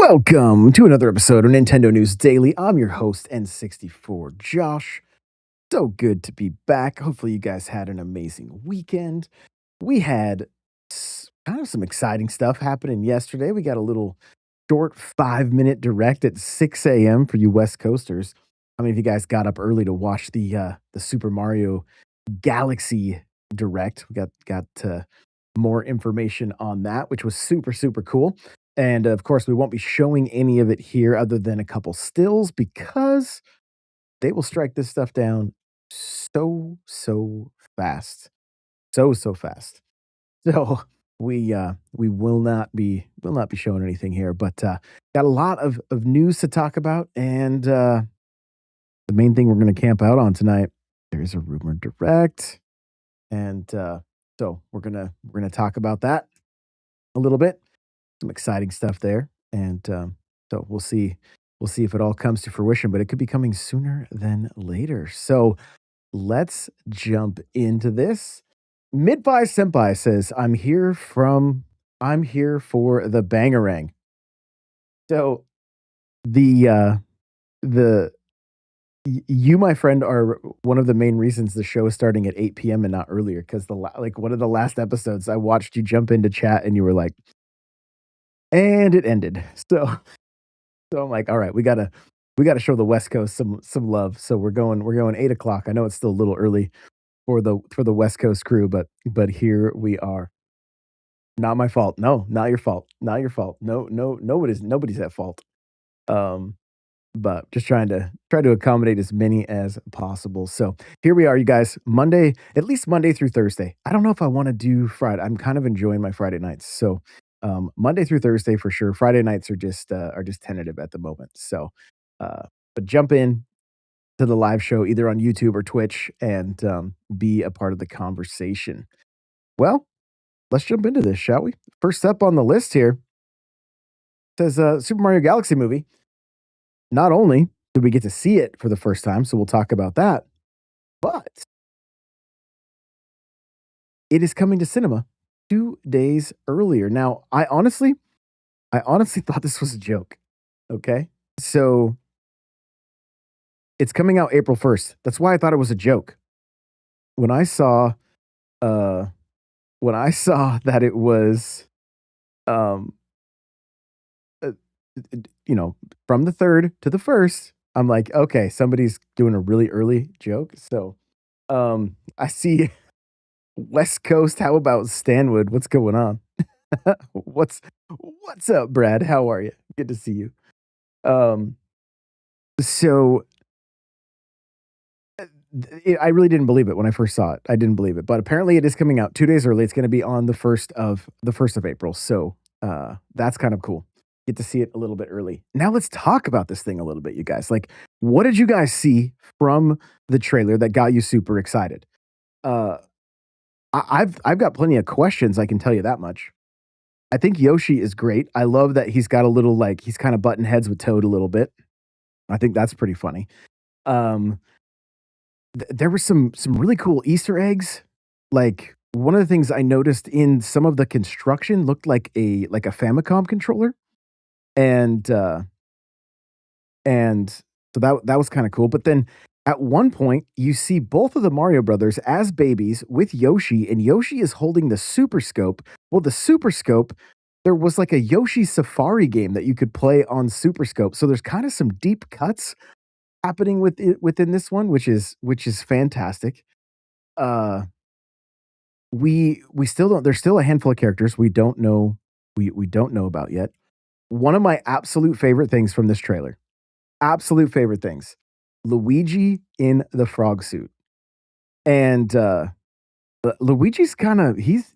Welcome to another episode of Nintendo News Daily. I'm your host, N64 Josh. So good to be back. Hopefully, you guys had an amazing weekend. We had kind of some exciting stuff happening yesterday. We got a little short 5-minute direct at 6 a.m. for you West Coasters. How many of you guys got up early to watch the Super Mario Galaxy direct? We got more information on that, which was super cool. And of course, we won't be showing any of it here other than a couple stills because they will strike this stuff down so fast. So fast. So we will not be showing anything here, but got a lot of news to talk about, and the main thing we're gonna camp out on tonight, there's a rumor direct. And so we're gonna talk about that a little bit. Some exciting stuff there, and so we'll see if it all comes to fruition, but it could be coming sooner than later. So let's jump into this. Midbye Senpai says, I'm here for the bangarang." So the you, my friend, are one of the main reasons the show is starting at 8 p.m. and not earlier. Because like one of the last episodes, I watched you jump into chat and you were like, and it ended. So I'm like, all right, we gotta show the West Coast some love. So we're going 8 o'clock. I know it's still a little early for the West Coast crew, but here we are. Not my fault. No, not your fault. Not your fault. No, nobody's at fault. Um, but just try to accommodate as many as possible. So here we are, you guys. Monday, at least Monday through Thursday. I don't know if I want to do Friday. I'm kind of enjoying my Friday nights. So Monday through Thursday for sure. Friday nights are just tentative at the moment. So but jump in to the live show either on YouTube or Twitch and be a part of the conversation. Well, let's jump into this, shall we? First up on the list here says Super Mario Galaxy movie. Not only did we get to see it for the first time, so we'll talk about that, but it is coming to cinema 2 days earlier. Now, I honestly thought this was a joke. Okay, so it's coming out April 1st. That's why I thought it was a joke. When I saw, uh, when I saw that it was, um, uh, from the third to the first, I'm like, okay, somebody's doing a really early joke. So, I see West Coast. How about Stanwood? What's going on? what's what's up, Brad? How are you? Good to see you. Um, so I really didn't believe it when I first saw it. I didn't believe it, but apparently it is coming out 2 days early. It's going to be on the first of April. So that's kind of cool. Get to see it a little bit early. Now let's talk about this thing a little bit, you guys. Like, what did you guys see from the trailer that got you super excited? Uh, I've got plenty of questions. I can tell you that much. I think Yoshi is great. I love that he's got a little like he's kind of button heads with Toad a little bit. I think that's pretty funny. Um, there were some really cool Easter eggs. Like one of the things I noticed in some of the construction looked like a Famicom controller, and and so that was kind of cool. But then at one point, you see both of the Mario brothers as babies with Yoshi, and Yoshi is holding the Super Scope. Well, the Super Scope, there was like a Yoshi Safari game that you could play on Super Scope. So there's kind of some deep cuts happening within this one, which is fantastic. Uh, we still don't. There's still a handful of characters we don't know about yet. One of my absolute favorite things from this trailer, absolute favorite things, Luigi in the frog suit. And Luigi's kind of he's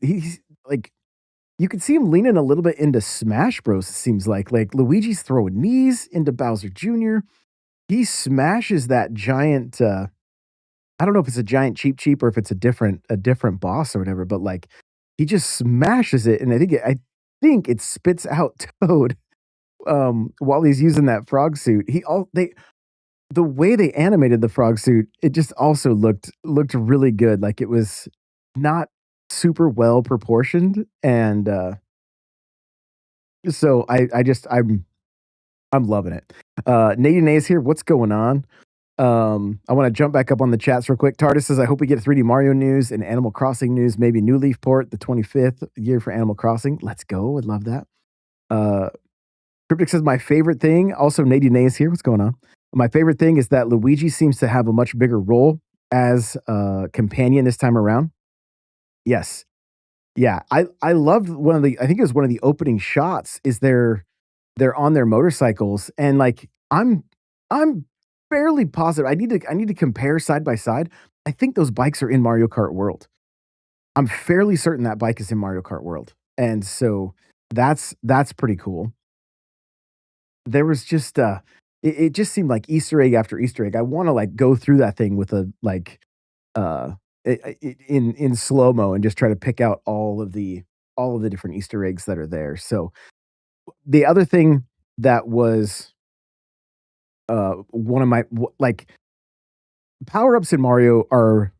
like you can see him leaning a little bit into Smash Bros. It seems like Luigi's throwing knees into Bowser Jr. He smashes that giant. I don't know if it's a giant cheap or if it's a different boss or whatever, but like he just smashes it, and I think it spits out Toad while he's using that frog suit. He all they The way they animated the frog suit, it just also looked really good. Like it was not super well proportioned, and so I'm I'm loving it. Nadine is here. What's going on? I want to jump back up on the chats real quick. TARDIS says, I hope we get 3D Mario news and Animal Crossing news, maybe New Leaf Port, the 25th year for Animal Crossing. Let's go. I'd love that. Cryptic says, my favorite thing, also Nadine is here. What's going on? My favorite thing is that Luigi seems to have a much bigger role as a companion this time around. Yes. Yeah. I loved one of the, I think it was one of the opening shots is they're on their motorcycles and like I'm fairly positive. I need to compare side by side. I think those bikes are in Mario Kart World. I'm fairly certain that bike is in Mario Kart World. And so that's pretty cool. There was just it just seemed like Easter egg after Easter egg. I want to like go through that thing with a like uh in slow-mo and just try to pick out all of the different Easter eggs that are there. So the other thing that was one of my like power-ups in Mario are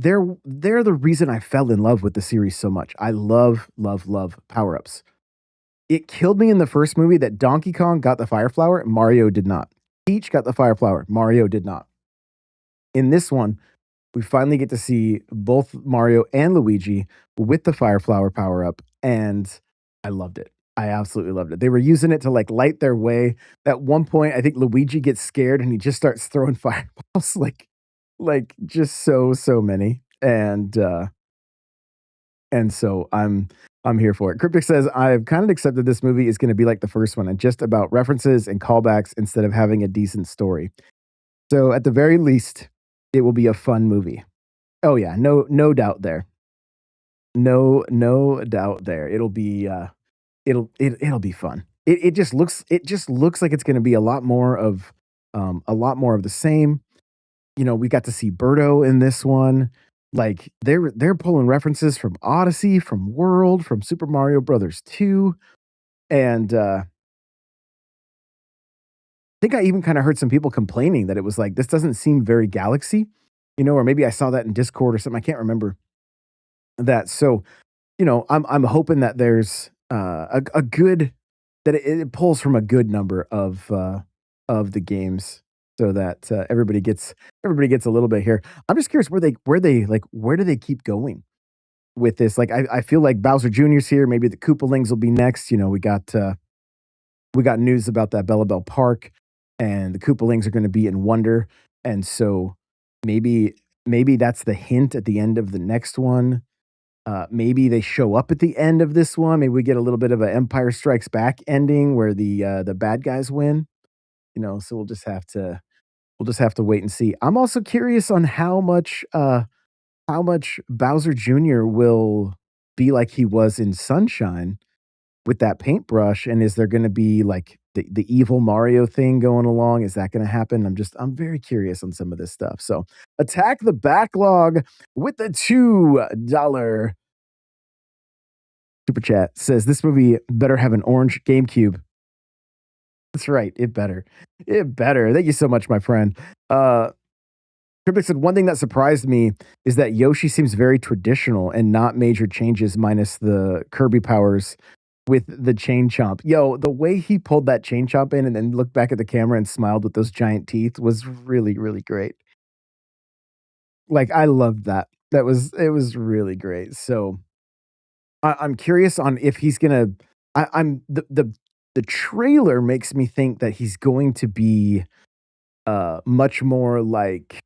they're the reason I fell in love with the series so much. I love, love, love power-ups. It killed me in the first movie that Donkey Kong got the Fire Flower, Mario did not. Peach got the Fire Flower, Mario did not. In this one, we finally get to see both Mario and Luigi with the Fire Flower power up, and I loved it. I absolutely loved it. They were using it to like light their way. At one point, I think Luigi gets scared and he just starts throwing fireballs like just so many. And so I'm here for it. Cryptic says I've kind of accepted this movie is going to be like the first one and just about references and callbacks instead of having a decent story. So at the very least, it will be a fun movie. Oh yeah, no doubt there. No doubt there. It'll be fun. It just looks like it's gonna be a lot more of the same. You know, we got to see Birdo in this one. Like they're pulling references from Odyssey, from World, from Super Mario Brothers 2. And I think I even kind of heard some people complaining that it was like this doesn't seem very Galaxy, you know, or maybe I saw that in Discord or something. I can't remember that. So you know, I'm hoping that there's a good that it pulls from a good number of the games so that everybody gets a little bit here. I'm just curious where do they keep going with this? Like I feel like Bowser Jr.'s here. Maybe the Koopalings will be next. You know, we got news about that Bella Bell Park, and the Koopalings are going to be in Wonder, and so maybe maybe that's the hint at the end of the next one. Maybe they show up at the end of this one. Maybe we get a little bit of a Empire Strikes Back ending where the bad guys win. You know, so we'll just have to wait and see. I'm also curious on how much Bowser Jr. will be like he was in Sunshine with that paintbrush, and is there going to be like the evil Mario thing going along? Is that going to happen? I'm very curious on some of this stuff. So attack the backlog with the $2 super chat says this movie better have an orange GameCube. That's right. It better. It better. Thank you so much, my friend. Cryptic said one thing that surprised me is that Yoshi seems very traditional and not major changes minus the Kirby powers with the chain chomp. Yo, the way he pulled that chain chomp in and then looked back at the camera and smiled with those giant teeth was really, really great. Like I loved that. It was really great. So I'm curious on if he's gonna. I'm the trailer makes me think that he's going to be much more like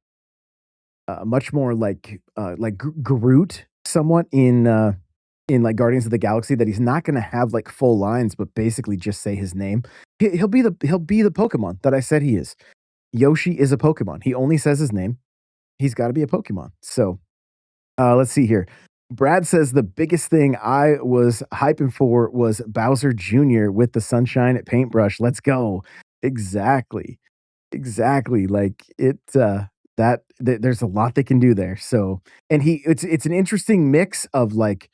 Groot, somewhat in like Guardians of the Galaxy. That he's not going to have like full lines, but basically just say his name. He'll be the Pokemon that I said he is. Yoshi is a Pokemon. He only says his name. He's got to be a Pokemon. So let's see here. Brad says the biggest thing I was hyping for was Bowser Jr. with the sunshine paintbrush. Let's go. Exactly. Exactly. Like there's a lot they can do there. So and it's an interesting mix of like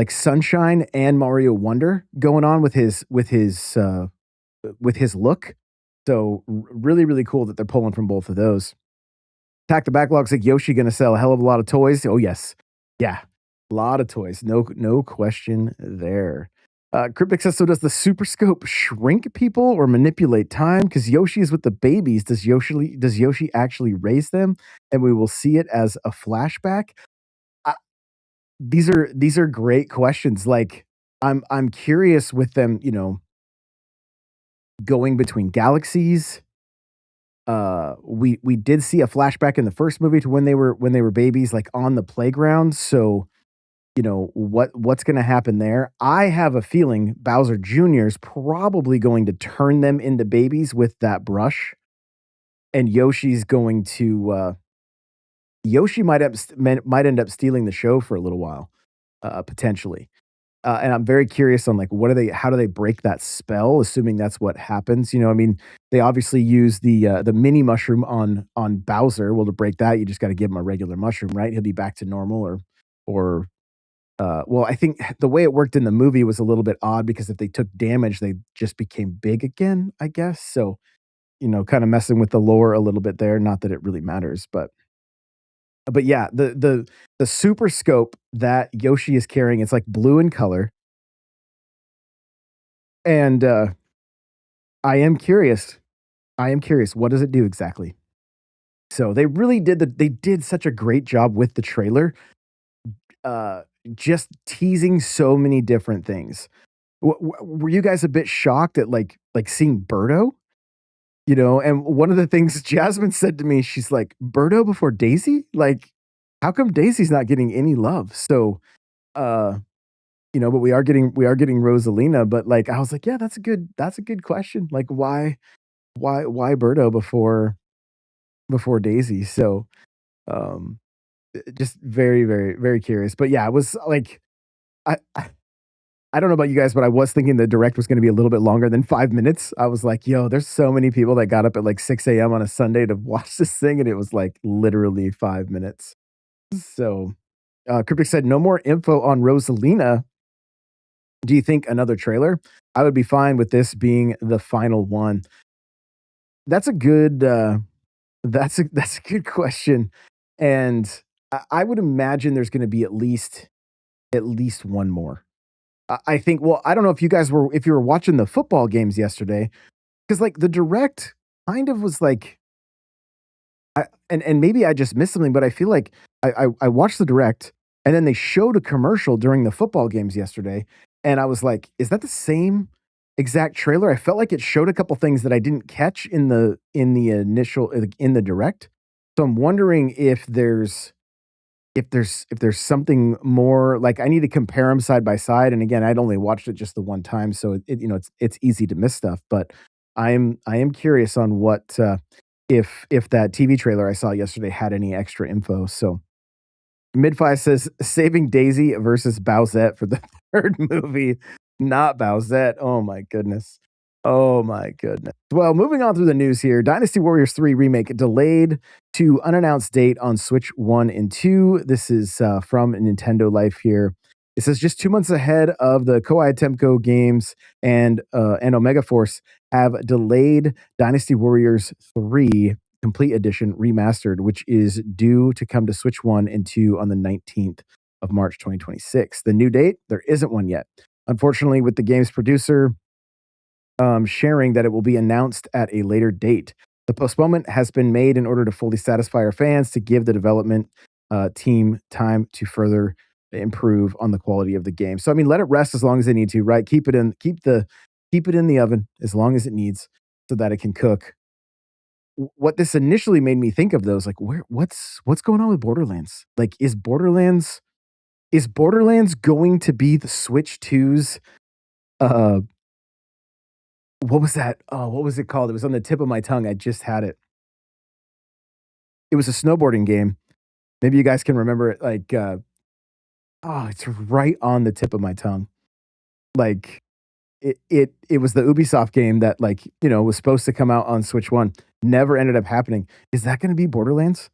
sunshine and Mario Wonder going on with his look. So really, really cool that they're pulling from both of those. Attack the Backlog's like Yoshi gonna sell a hell of a lot of toys. Oh yes. Yeah. A lot of toys. No question there. Cryptic says, so does the Super Scope shrink people or manipulate time? Because Yoshi is with the babies. Does Yoshi actually raise them, and we will see it as a flashback? I, these are great questions. Like, I'm curious with them. Going between galaxies. We did see a flashback in the first movie to when they were babies, like on the playground. So what's going to happen there. I have a feeling Bowser Jr. is probably going to turn them into babies with that brush, and Yoshi might end up stealing the show for a little while, potentially. And I'm very curious on, like, how do they break that spell, assuming that's what happens. I mean, they obviously use the mini mushroom on Bowser. Well, to break that, you just got to give him a regular mushroom, right? He'll be back to normal, or well, I think the way it worked in the movie was a little bit odd because if they took damage, they just became big again, I guess. So, kind of messing with the lore a little bit there. Not that it really matters, but yeah, the super scope that Yoshi is carrying, it's like blue in color, and I am curious. I am curious. What does it do exactly? So they did such a great job with the trailer, uh, just teasing so many different things. Were you guys a bit shocked at like seeing Birdo? And one of the things Jasmine said to me, she's like, "Birdo before Daisy? Like, how come Daisy's not getting any love?" So, uh, but we are getting Rosalina, but like I was like, "Yeah, that's a good question. Like why Birdo before Daisy?" So, um just very, very, very curious. But yeah, it was like I don't know about you guys, but I was thinking the direct was gonna be a little bit longer than 5 minutes. I was like, "Yo, there's so many people that got up at, like, 6 AM on a Sunday to watch this thing," and it was, like, literally 5 minutes. So, Cryptic said, "No more info on Rosalina. Do you think another trailer? I would be fine with this being the final one." That's a good, that's a good question, and I would imagine there's gonna be at least one more. I think well, I don't know if you were watching the football games yesterday, because like, the direct kind of was like and maybe I just missed something, but I feel like I watched the direct, and then they showed a commercial during the football games yesterday, and I was like, "Is that the same exact trailer?" I felt like it showed a couple things that I didn't catch in the initial in the direct. So I'm wondering if there's something more like I need to compare them side by side, and again, I'd only watched it just the one time, so it's easy to miss stuff, but I am curious on what, if that TV trailer I saw yesterday had any extra info. So Mid-Fi says, "Saving Daisy versus Bowsette for the 3rd movie." Not Bowsette, oh my goodness. Oh my goodness. Well, moving on through the news here, Dynasty Warriors 3 Remake delayed to unannounced date on Switch 1 and 2. This is, from Nintendo Life here. It says, "Just 2 months ahead of the Koei Temco games and Omega Force have delayed Dynasty Warriors 3 Complete Edition Remastered, which is due to come to Switch 1 and 2 on the 19th of March 2026. The new date, there isn't one yet. Unfortunately, with the game's producer sharing that it will be announced at a later date. The postponement has been made in order to fully satisfy our fans to give the development team time to further improve on the quality of the game. So I mean, let it rest as long as they need to, right? Keep it in the oven as long as it needs so that it can cook. What this initially made me think of though is like, what's going on with Borderlands? Like, is Borderlands going to be the Switch 2's uh what was that? Oh, what was it called? It was on the tip of my tongue. I just had it. It was a snowboarding game. Maybe you guys can remember it. Like, oh, it's right on the tip of my tongue. Like, it was the Ubisoft game that was supposed to come out on Switch One. Never ended up happening. Is that going to be Borderlands?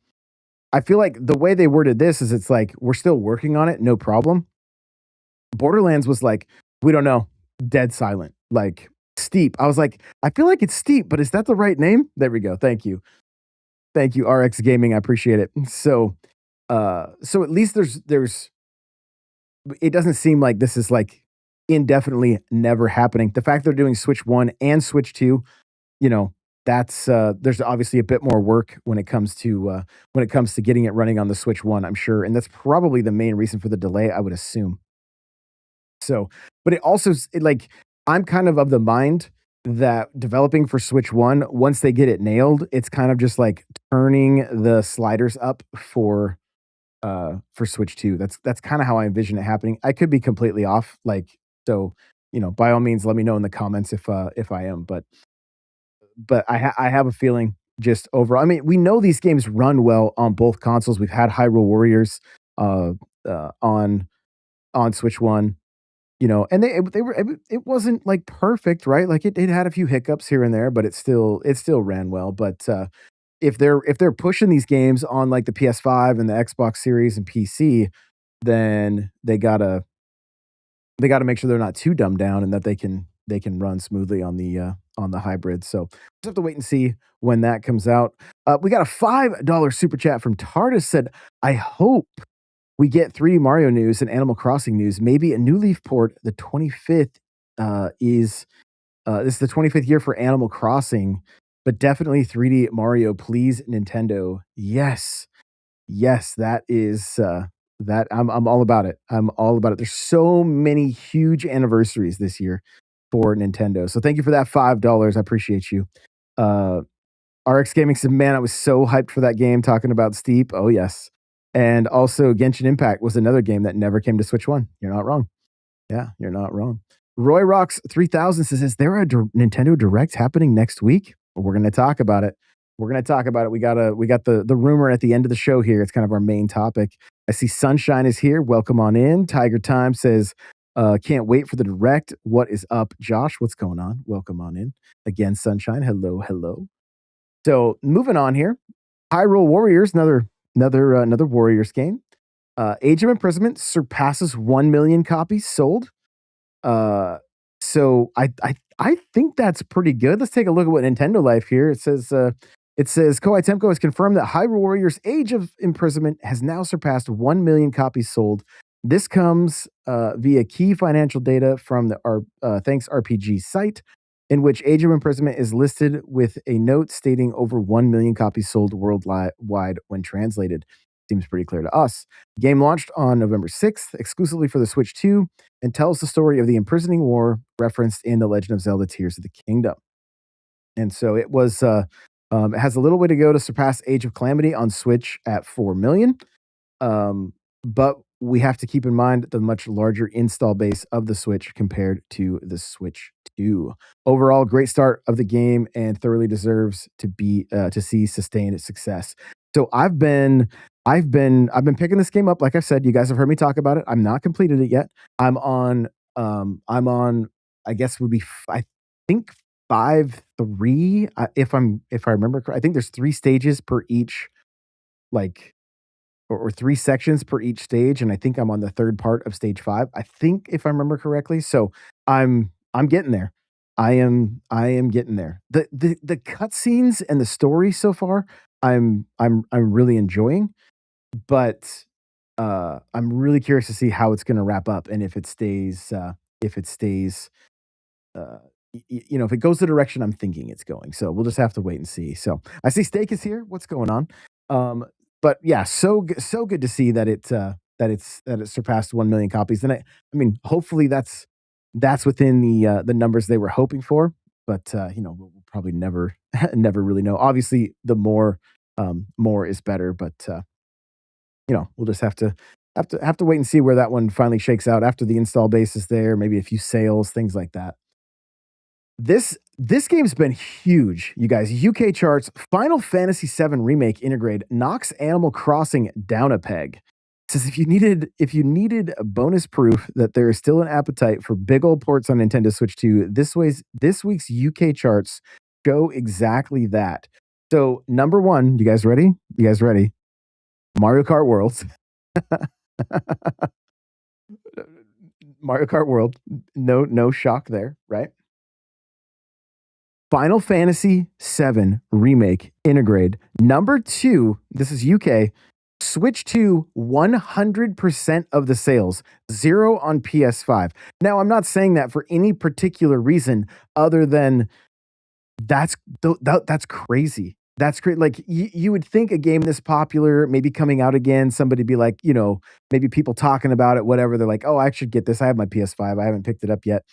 I feel like the way they worded this is it's like we're still working on it, no problem. Borderlands was like, we don't know, dead silent, like Steep. I was like, I feel like it's Steep, but is that the right name? There we go. Thank you, RX Gaming. I appreciate it. So at least there's it doesn't seem like this is like indefinitely never happening. The fact they're doing Switch 1 and Switch 2, you know, that's there's obviously a bit more work when it comes to getting it running on the Switch 1, I'm sure, and that's probably the main reason for the delay, I would assume. So, but it also like I'm kind of the mind that developing for Switch 1, once they get it nailed, it's kind of just like turning the sliders up for Switch 2. That's kind of how I envision it happening. I could be completely off, like so, by all means let me know in the comments if I am, but I have a feeling just overall. I mean, we know these games run well on both consoles. We've had Hyrule Warriors uh, on Switch 1, and they were it wasn't like perfect, right? Like it had a few hiccups here and there, but it still ran well. But if they're pushing these games on like the PS5 and the Xbox Series and PC, then they gotta make sure they're not too dumbed down and that they can run smoothly on the hybrid. So just have to wait and see when that comes out. We got a $5 super chat from Tardis said, I hope we get 3D Mario news and Animal Crossing news. Maybe a New Leaf port. The 25th is this is the 25th year for Animal Crossing, but definitely 3D Mario, please, Nintendo. Yes. Yes, that is that I'm all about it. I'm all about it. There's so many huge anniversaries this year for Nintendo. So thank you for that $5. I appreciate you. Uh RX Gaming said, "Man, I was so hyped for that game talking about Steep." Oh yes. And also Genshin Impact was another game that never came to Switch 1. You're not wrong. Yeah, you're not wrong. Roy Rocks 3000 says, "Is there a Nintendo Direct happening next week?" Well, we're going to talk about it. We're going to talk about it. We got the rumor at the end of the show here. It's kind of our main topic. I see Sunshine is here. Welcome on in. Tiger Time says, "Can't wait for the Direct. What is up, Josh? What's going on? Welcome on in again, Sunshine. Hello, hello." So moving on here, Hyrule Warriors, another Warriors game. Age of Imprisonment surpasses 1 million copies sold. Uh, so I think that's pretty good. Let's take a look at what Nintendo Life here. It says Koei Tecmo has confirmed that Hyrule Warriors Age of Imprisonment has now surpassed 1 million copies sold. This comes via key financial data from the Thanks RPG site, in which Age of Imprisonment is listed with a note stating over 1 million copies sold worldwide when translated. Seems pretty clear to us. The game launched on November 6th, exclusively for the Switch 2, and tells the story of the imprisoning war referenced in The Legend of Zelda Tears of the Kingdom. And so it has a little way to go to surpass Age of Calamity on Switch at 4 million. But we have to keep in mind the much larger install base of the Switch compared to the Switch 2. Overall, great start of the game and thoroughly deserves to see sustained success. So I've been picking this game up. Like I said, you guys have heard me talk about it. I'm not completed it yet. I'm on I guess would be I think 5-3 if I remember I think there's 3 stages per each, like, or 3 sections per each stage, and I think I'm on the 3rd part of stage 5. I think if I remember correctly. So I'm getting there. I am getting there. The cutscenes and the story so far, I'm really enjoying, but I'm really curious to see how it's going to wrap up and if it stays uh, if it goes the direction I'm thinking it's going. So we'll just have to wait and see. So I see Steak is here. What's going on? Um, but yeah, so good to see that it surpassed 1 million copies. And I mean, hopefully that's within the numbers they were hoping for. But we'll probably never never really know. Obviously, the more is better. But we'll just have to wait and see where that one finally shakes out after the install base is there, maybe a few sales, things like that. This game's been huge, you guys. UK charts, Final Fantasy VII Remake Integrate knocks Animal Crossing down a peg. Says if you needed a bonus proof that there is still an appetite for big old ports on Nintendo Switch 2, this week's UK charts show exactly that. So number one, you guys ready? You guys ready? Mario Kart World. Mario Kart World. No shock there, right? Final Fantasy VII Remake Integrate. Number two, this is UK, Switch 2, 100% of the sales, 0 on PS5. Now, I'm not saying that for any particular reason other than that's that's crazy. That's great. Like you would think a game this popular, maybe coming out again, somebody be like, maybe people talking about it, whatever. They're like, oh, I should get this. I have my PS5. I haven't picked it up yet.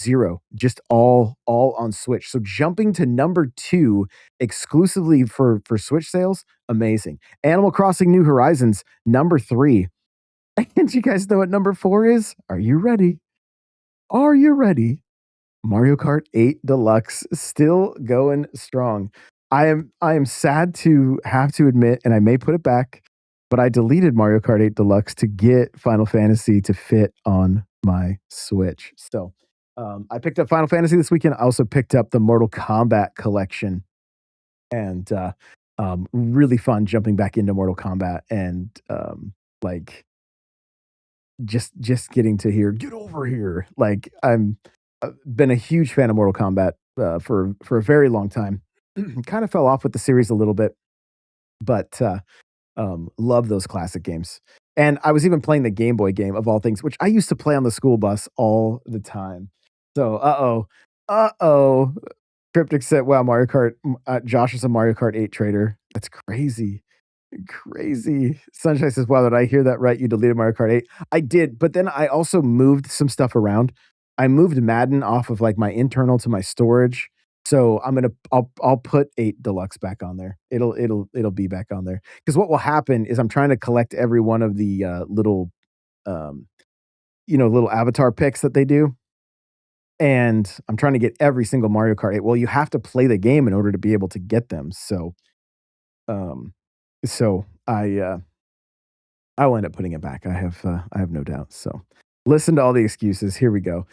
0, just all on Switch. So jumping to number 2 exclusively for Switch sales, amazing. Animal Crossing: New Horizons, number 3. And you guys know what number 4 is? Are you ready? Are you ready? Mario Kart 8 Deluxe still going strong. I am sad to have to admit, and I may put it back, but I deleted Mario Kart 8 Deluxe to get Final Fantasy to fit on my Switch. So, I picked up Final Fantasy this weekend. I also picked up the Mortal Kombat collection, and really fun jumping back into Mortal Kombat and like just getting to hear "Get over here." Like I'm been a huge fan of Mortal Kombat for a very long time. Kind of fell off with the series a little bit, but love those classic games. And I was even playing the Game Boy game of all things, which I used to play on the school bus all the time. So, uh-oh. Cryptic said, "Wow, Mario Kart." Josh is a Mario Kart 8 trader. That's crazy. Crazy. Sunshine says, "Wow, did I hear that right? You deleted Mario Kart 8." I did, but then I also moved some stuff around. I moved Madden off of like my internal to my storage. So I'll put 8 Deluxe back on there. It'll be back on there. Because what will happen is I'm trying to collect every one of the um, little avatar picks that they do. And I'm trying to get every single Mario Kart 8. Well, you have to play the game in order to be able to get them. Um, so I will end up putting it back. I have no doubt. So listen to all the excuses. Here we go.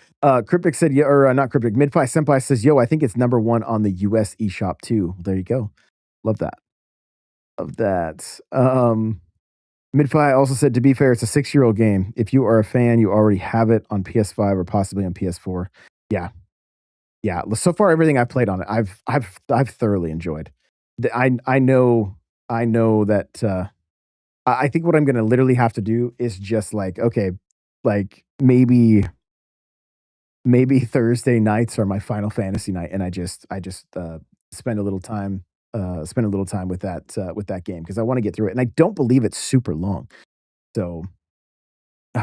Cryptic said, yeah, or not Cryptic. Midfi Senpai says, yo, I think it's number 1 on the US eShop too. There you go. Love that. Love that. Midfi also said, to be fair, it's a 6-year-old game. If you are a fan, you already have it on PS5 or possibly on PS4. Yeah. Yeah. So far, everything I've played on it, I've thoroughly enjoyed. I know that I think what I'm gonna literally have to do is just like, okay, like maybe Thursday nights are my Final Fantasy night, and I just spend a little time with that game because I want to get through it, and I don't believe it's super long. So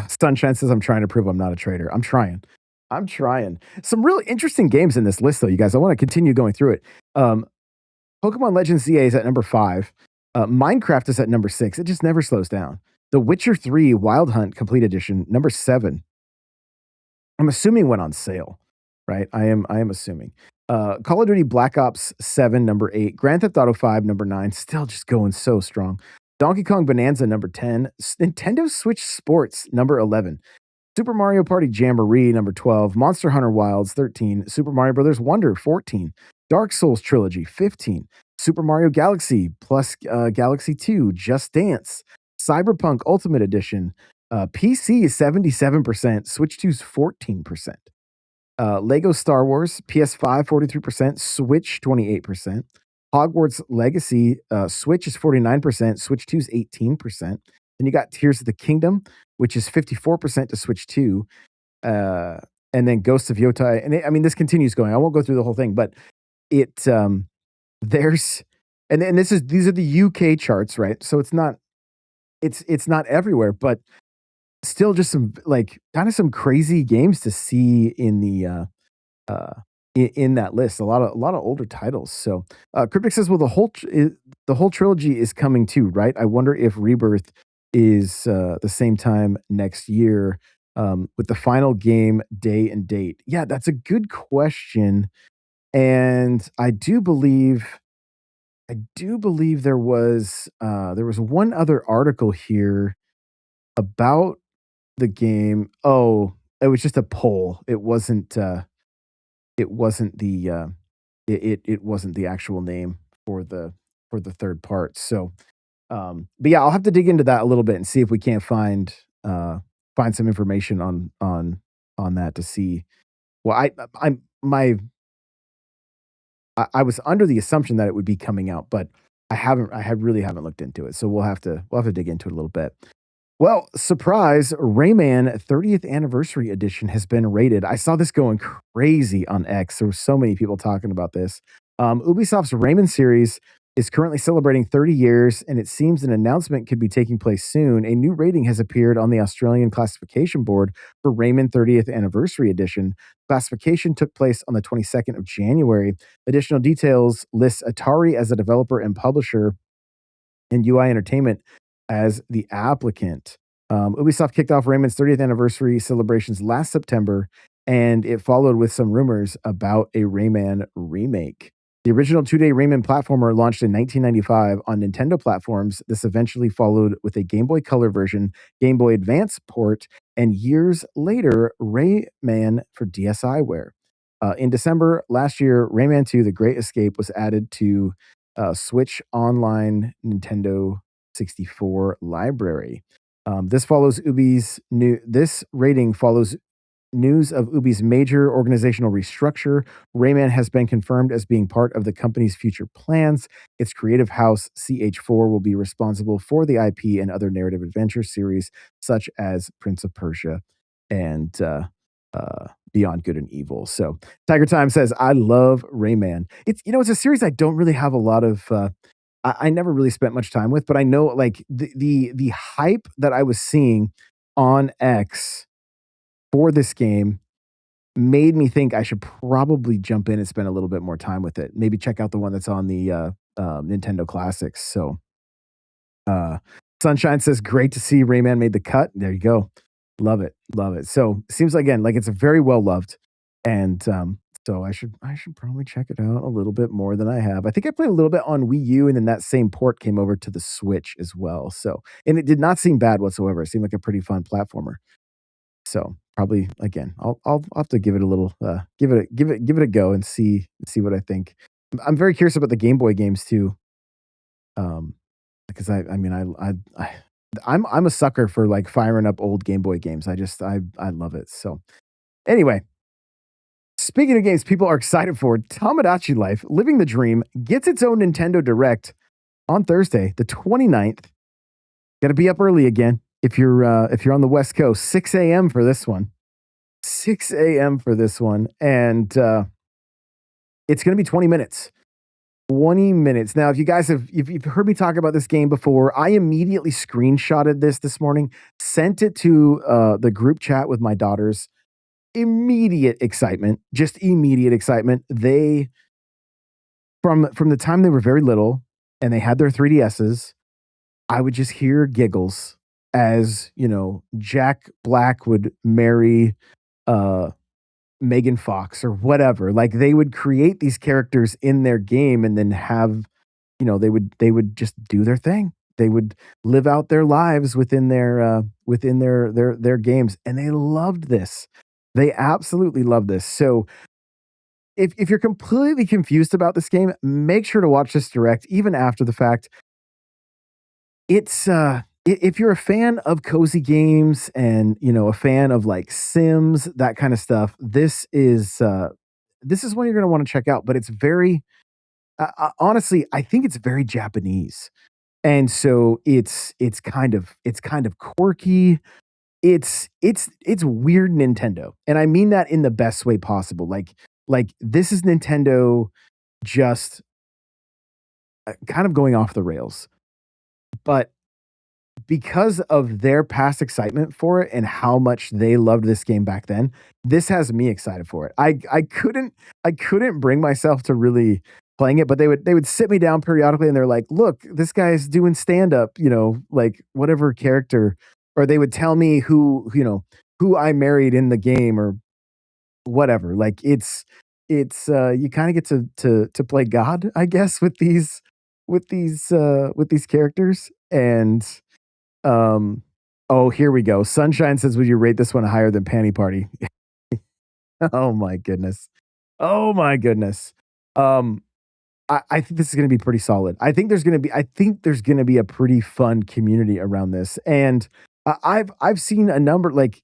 Sunshine says I'm trying to prove I'm not a traitor. I'm trying. I'm trying. Some really interesting games in this list, though, you guys. I want to continue going through it. Um, Pokemon Legends ZA is at number 5. Minecraft is at number 6. It just never slows down. The Witcher 3 Wild Hunt Complete Edition, number 7. I'm assuming went on sale, right? I am assuming. Call of Duty Black Ops 7, number 8. Grand Theft Auto 5, number 9. Still just going so strong. Donkey Kong Bonanza, number 10. Nintendo Switch Sports, number 11. Super Mario Party Jamboree, number 12. Monster Hunter Wilds, 13. Super Mario Brothers Wonder, 14. Dark Souls Trilogy, 15. Super Mario Galaxy plus Galaxy 2, Just Dance. Cyberpunk Ultimate Edition. PC is 77%. Switch 2's 14%. Lego Star Wars, PS5, 43%. Switch, 28%. Hogwarts Legacy, Switch is 49%. Switch 2's 18%. Then you got Tears of the Kingdom, which is 54% to Switch 2. And then Ghosts of Yotai. And I mean, this continues going. I won't go through the whole thing, but it there's and these are the UK charts, right? So it's not everywhere, but still just some like kind of some crazy games to see in the in that list. A lot of older titles. So Cryptic says, well, the whole trilogy is coming too, right? I wonder if Rebirth is the same time next year with the final game day and date. Yeah, that's a good question. And I do believe there was one other article here about the game. Oh, it was just a poll. It wasn't it wasn't the actual name for the third part. So, but yeah, I'll have to dig into that a little bit and see if we can't find some information on that to see. Well, I was under the assumption that it would be coming out, but really haven't looked into it, so we'll have to dig into it a little bit. Well, surprise, Rayman 30th anniversary edition has been rated. I saw this going crazy on X. There were so many people talking about this. Ubisoft's Rayman series is currently celebrating 30 years, and it seems an announcement could be taking place soon. A new rating has appeared on the Australian classification board for Rayman 30th anniversary edition. Classification took place on the 22nd of January. Additional details lists Atari as a developer and publisher and UI Entertainment as the applicant. Ubisoft kicked off Rayman's 30th anniversary celebrations last September, and it followed with some rumors about a Rayman remake. The original 2-day Rayman platformer launched in 1995 on Nintendo platforms. This eventually followed with a Game Boy Color version, Game Boy Advance port, and years later, Rayman for DSiWare. In December last year, Rayman 2: The Great Escape was added to Switch Online Nintendo 64 library. This rating follows news of Ubi's major organizational restructure. Rayman has been confirmed as being part of the company's future plans. Its creative house, CH4, will be responsible for the IP and other narrative adventure series, such as Prince of Persia and Beyond Good and Evil. So Tiger Time says, I love Rayman. It's a series I don't really have a lot of I never really spent much time with, but I know like the hype that I was seeing on X for this game made me think I should probably jump in and spend a little bit more time with it. Maybe check out the one that's on the Nintendo Classics. So uh, Sunshine says, great to see Rayman made the cut. There you go. Love it. Love it. So seems again like it's a very well loved. And so I should probably check it out a little bit more than I have. I think I played a little bit on Wii U, and then that same port came over to the Switch as well. So and it did not seem bad whatsoever. It seemed like a pretty fun platformer. So probably again, I'll have to give it a little give it a go and see what I think. I'm very curious about the Game Boy games too. Because I mean I'm a sucker for like firing up old Game Boy games. I love it. So anyway, speaking of games people are excited for, Tomodachi Life Living the Dream gets its own Nintendo Direct on Thursday, the 29th. Got to be up early again if you're on the West Coast. 6 a.m. for this one. 6 a.m. for this one, and it's going to be 20 minutes. 20 minutes. Now, if you've heard me talk about this game before, I immediately screenshotted this morning, sent it to the group chat with my daughters. Immediate excitement, just immediate excitement. They from the time they were very little and they had their 3DSs, I would just hear giggles as, Jack Black would marry uh Megan Fox or whatever. Like they would create these characters in their game and then have, they would just do their thing. They would live out their lives within their games, and they loved this. They absolutely love this. So if you're completely confused about this game, make sure to watch this direct even after the fact. It's if you're a fan of cozy games and a fan of like Sims, that kind of stuff, this is one you're going to want to check out. But it's very honestly, I think it's very Japanese, and so it's kind of quirky. It's weird Nintendo, and I mean that in the best way possible. Like this is Nintendo just kind of going off the rails, but because of their past excitement for it and how much they loved this game back then, this has me excited for it. I couldn't bring myself to really playing it, but they would sit me down periodically and they're like, "Look, this guy's doing stand up, like whatever character," or they would tell me who I married in the game or whatever. Like it's you kind of get to play God, I guess, with these characters. And oh, here we go. Sunshine says, would you rate this one higher than Panty Party? Oh my goodness. Oh my goodness. Um, I think this is going to be pretty solid. I think there's going to be a pretty fun community around this. And I've seen a number like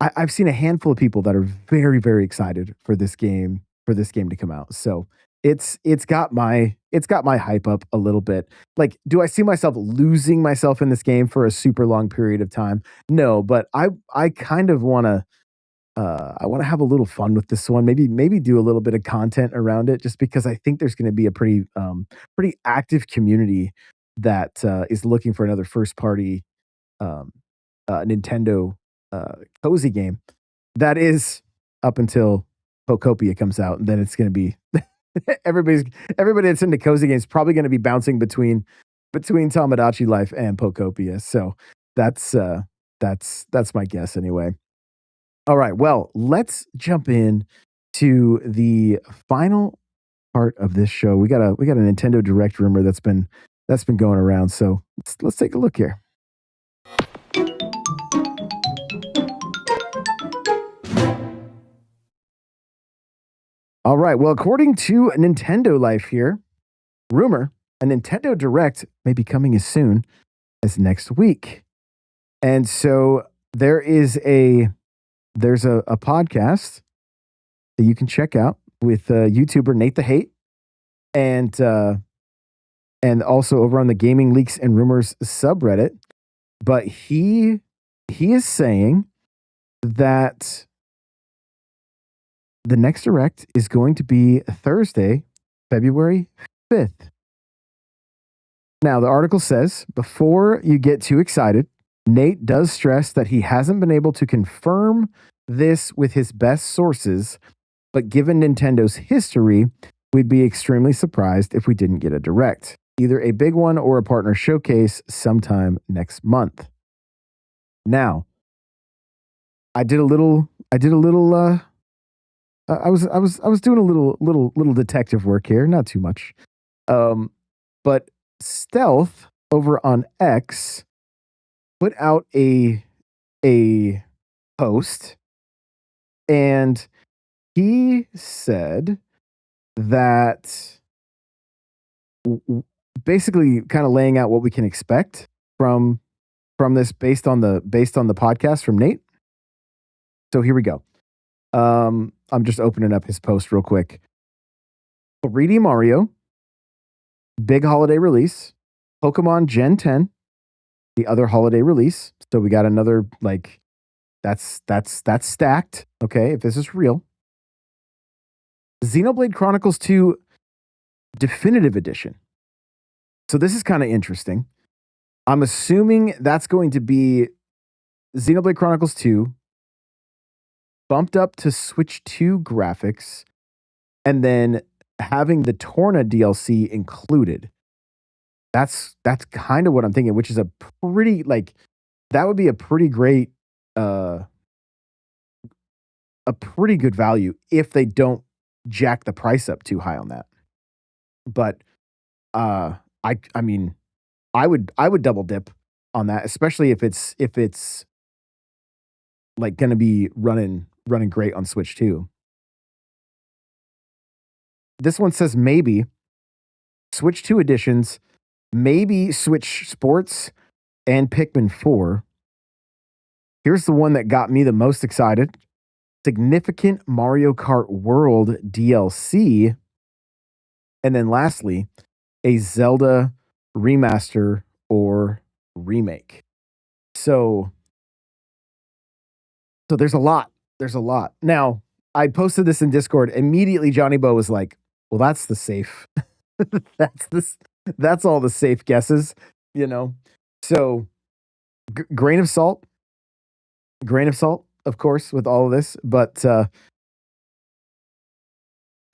I've seen a handful of people that are very, very excited for this game to come out. So it's got my hype up a little bit. Like, do I see myself losing myself in this game for a super long period of time? No, but I kind of I want to have a little fun with this one. Maybe do a little bit of content around it, just because I think there's going to be a pretty active community that is looking for another first party um, Nintendo cozy game. That is up until Pokopia comes out, and then it's going to be everybody's everybody that's into cozy games probably going to be bouncing between Tomodachi Life and Pokopia. So that's that's my guess anyway. All right. Well, let's jump in to the final part of this show. We got a Nintendo Direct rumor that's been going around. So let's take a look here. All right. Well, according to Nintendo Life here, rumor a Nintendo Direct may be coming as soon as next week. And so there is a podcast that you can check out with YouTuber Nate the Hate, and also over on the Gaming Leaks and Rumors subreddit. But he is saying that the next direct is going to be Thursday, February 5th. Now, the article says, before you get too excited, Nate does stress that he hasn't been able to confirm this with his best sources, but given Nintendo's history, we'd be extremely surprised if we didn't get a direct, either a big one or a partner showcase sometime next month. Now, I did a little I was doing a little detective work here, not too much. But Stealth over on X put out a post, and he said that basically kind of laying out what we can expect from this based on the podcast from Nate. So here we go. I'm just opening up his post real quick. 3D Mario, big holiday release. Pokemon Gen 10, the other holiday release. So we got another, like, that's stacked. Okay, if this is real. Xenoblade Chronicles 2 Definitive Edition. So this is kind of interesting. I'm assuming that's going to be Xenoblade Chronicles 2 bumped up to Switch 2 graphics, and then having the Torna DLC included. That's kind of what I'm thinking, which is a pretty, like, that would be uh a pretty good value if they don't jack the price up too high on that. But uh I mean, I would double dip on that, especially if it's like going to be running great on Switch 2. This one says maybe Switch 2 editions, maybe Switch Sports and Pikmin 4. Here's the one that got me the most excited. Significant Mario Kart World DLC. And then lastly, a Zelda remaster or remake. So there's a lot. There's a lot. Now, I posted this in Discord. Immediately Johnny Bo was like, "Well, that's the safe. that's this that's all the safe guesses, you know." So, grain of salt. Grain of salt, of course, with all of this, but to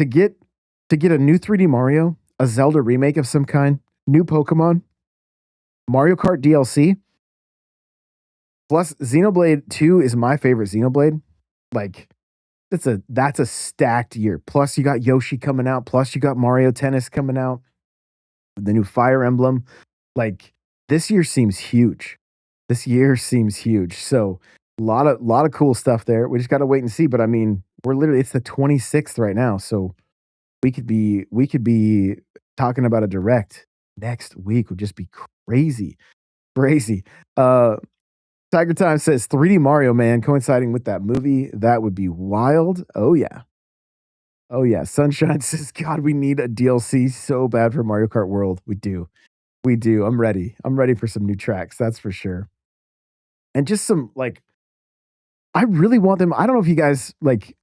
get a new 3D Mario, a Zelda remake of some kind, new Pokemon, Mario Kart DLC, plus Xenoblade 2 is my favorite Xenoblade. Like, that's a stacked year. Plus you got Yoshi coming out, plus you got Mario Tennis coming out, the new Fire Emblem. Like, this year seems huge. This year seems huge. So lot of cool stuff there. We just got to wait and see, but I mean, we're literally it's the 26th right now, so we could be talking about a direct next week. Would just be crazy. Crazy. Tiger Time says 3D Mario, man, coinciding with that movie. That would be wild. Oh, yeah. Oh, yeah. Sunshine says, God, we need a DLC so bad for Mario Kart World. We do. We do. I'm ready. I'm ready for some new tracks. That's for sure. And just some, like, I really want them. I don't know if you guys like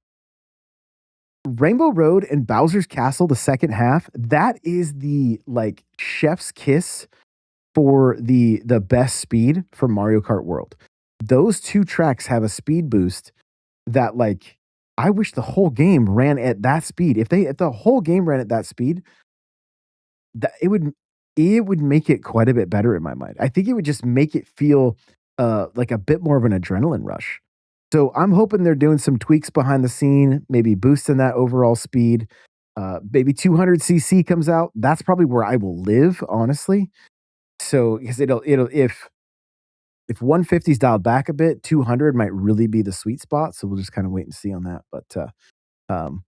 Rainbow Road and Bowser's Castle, the second half. That is the like chef's kiss for the best speed for Mario Kart World. Those two tracks have a speed boost that like I wish the whole game ran at that speed. If the whole game ran at that speed, that it would make it quite a bit better in my mind. I think it would just make it feel like a bit more of an adrenaline rush. So I'm hoping they're doing some tweaks behind the scene, maybe boosting that overall speed. Maybe 200cc comes out. That's probably where I will live, honestly. So because it'll if 150 is dialed back a bit, 200 might really be the sweet spot. So we'll just kind of wait and see on that. But um,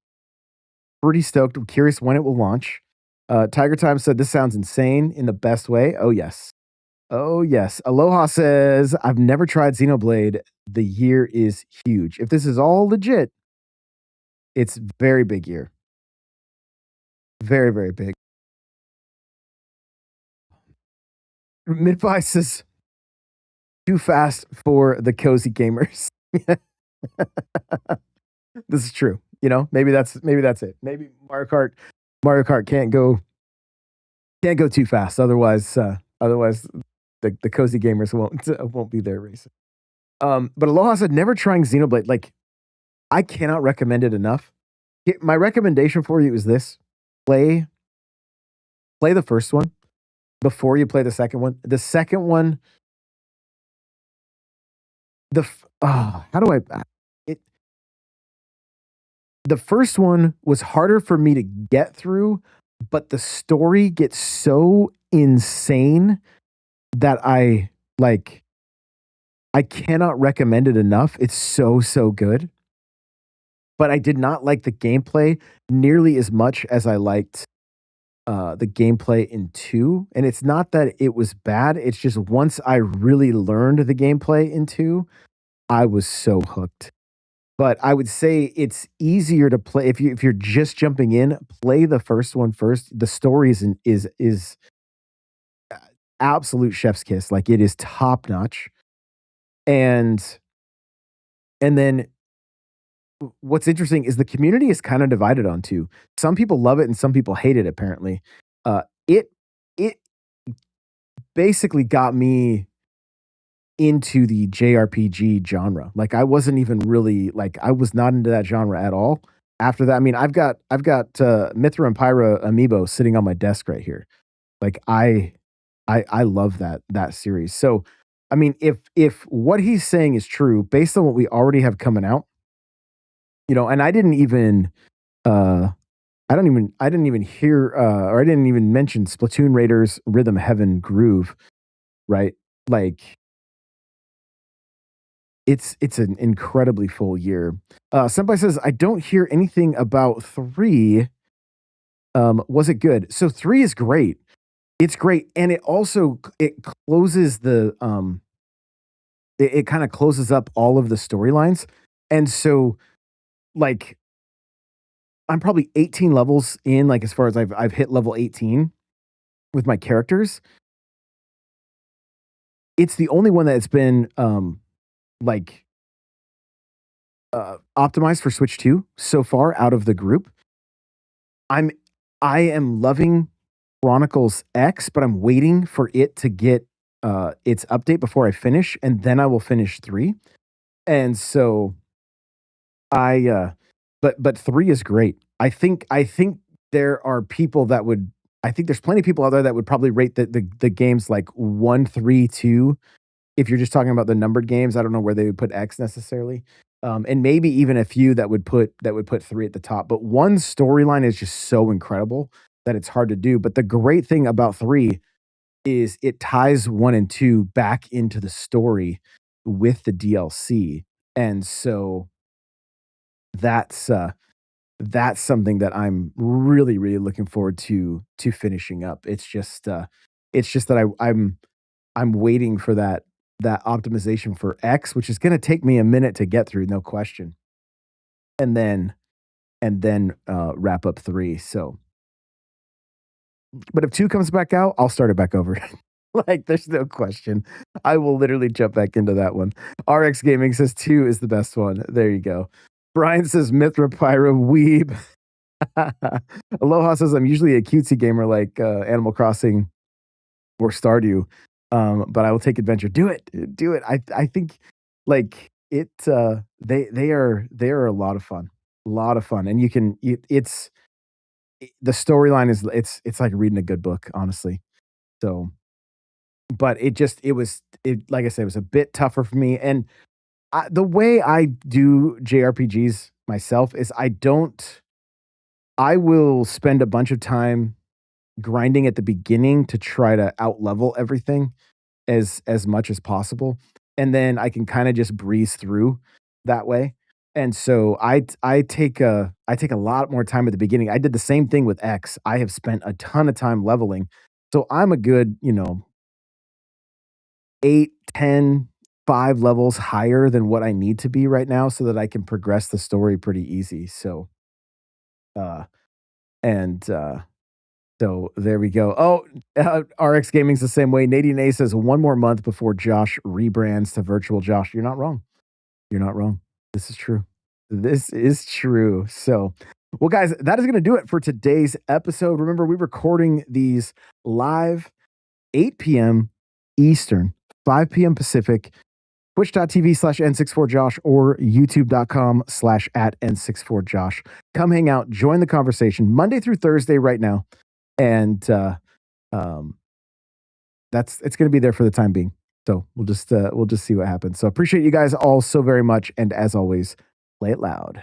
pretty stoked. I'm curious when it will launch. Tiger Time said this sounds insane in the best way. Oh yes. Oh yes. Aloha says I've never tried Xenoblade. The year is huge. If this is all legit, it's very big year. Very, very big. Midvice says too fast for the cozy gamers. This is true. You know, maybe that's it. Maybe Mario Kart can't go too fast. Otherwise the cozy gamers won't be there racing. But Aloha said never trying Xenoblade. Like I cannot recommend it enough. My recommendation for you is this: play play the first one before you play the second one. The second one, how do I it the first one was harder for me to get through, but the story gets so insane that like I cannot recommend it enough. It's so, so good. But I did not like the gameplay nearly as much as I liked the gameplay in 2. And it's not that it was bad. It's just once I really learned the gameplay in 2, I was so hooked. But I would say it's easier to play if you're just jumping in, play the first one first. The story is absolute chef's kiss. Like it is top notch. And then what's interesting is the community is kind of divided on two. Some people love it and some people hate it. Apparently, it it basically got me into the JRPG genre. Like I wasn't even really like I was not into that genre at all. After that, I mean, I've got Mithra and Pyra amiibo sitting on my desk right here. Like I love that series. So I mean, if what he's saying is true, based on what we already have coming out, you know, and uh I didn't even hear or I didn't even mention Splatoon Raiders Rhythm Heaven Groove, right? Like it's an incredibly full year. Senpai says I don't hear anything about 3. Was it good? So 3 is great. It's great and it closes it kind of closes up all of the storylines. And so like I'm probably 18 levels in, like, as far as I've hit level 18 with my characters. It's the only one that's been, like, optimized for Switch 2 so far out of the group. I'm I am loving Chronicles X, but I'm waiting for it to get, its update before I finish, and then I will finish 3. And so but 3 is great. I think there are people that would I think there's plenty of people out there that would probably rate the games like 1, 3, 2. If you're just talking about the numbered games, I don't know where they would put X necessarily. And maybe even a few that would put 3 at the top. But one storyline is just so incredible that it's hard to do. But the great thing about 3 is it ties 1 and 2 back into the story with the DLC. And so that's that's something that I'm really, really looking forward to finishing up. It's just that I'm waiting for that optimization for X, which is gonna take me a minute to get through, no question. And then and then wrap up 3. So, but if 2 comes back out, I'll start it back over. Like, there's no question. I will literally jump back into that one. RX Gaming says 2 is the best one. There you go. Brian says Mithra Pyro Weeb. Aloha says I'm usually a cutesy gamer like Animal Crossing or Stardew, but I will take adventure. Do it, do it. I think like it. They are a lot of fun, and you can. It's the storyline is it's like reading a good book, honestly. So, but it like I said, it was a bit tougher for me, and the way I do JRPGs myself is I will spend a bunch of time grinding at the beginning to try to outlevel everything as much as possible, and then I can kinda just breeze through that way, and so I take a lot more time at the beginning. I did the same thing with X. I have spent a ton of time leveling, so I'm a good, 8, 10, 5 levels higher than what I need to be right now so that I can progress the story pretty easy, so, uh, and, so there we go. Oh, RX Gaming's the same way. Nadine A says 1 more month before Josh rebrands to Virtual Josh. You're not wrong. You're not wrong. This is true. This is true. So, well, guys, that is going to do it for today's episode. Remember, we're recording these live 8 p.m. Eastern, 5 p.m. Pacific, twitch.tv/N64Josh or youtube.com/at N64Josh. Come hang out, join the conversation Monday through Thursday right now. And um, it's going to be there for the time being. So we'll just see what happens. So appreciate you guys all so very much, and as always, play it loud.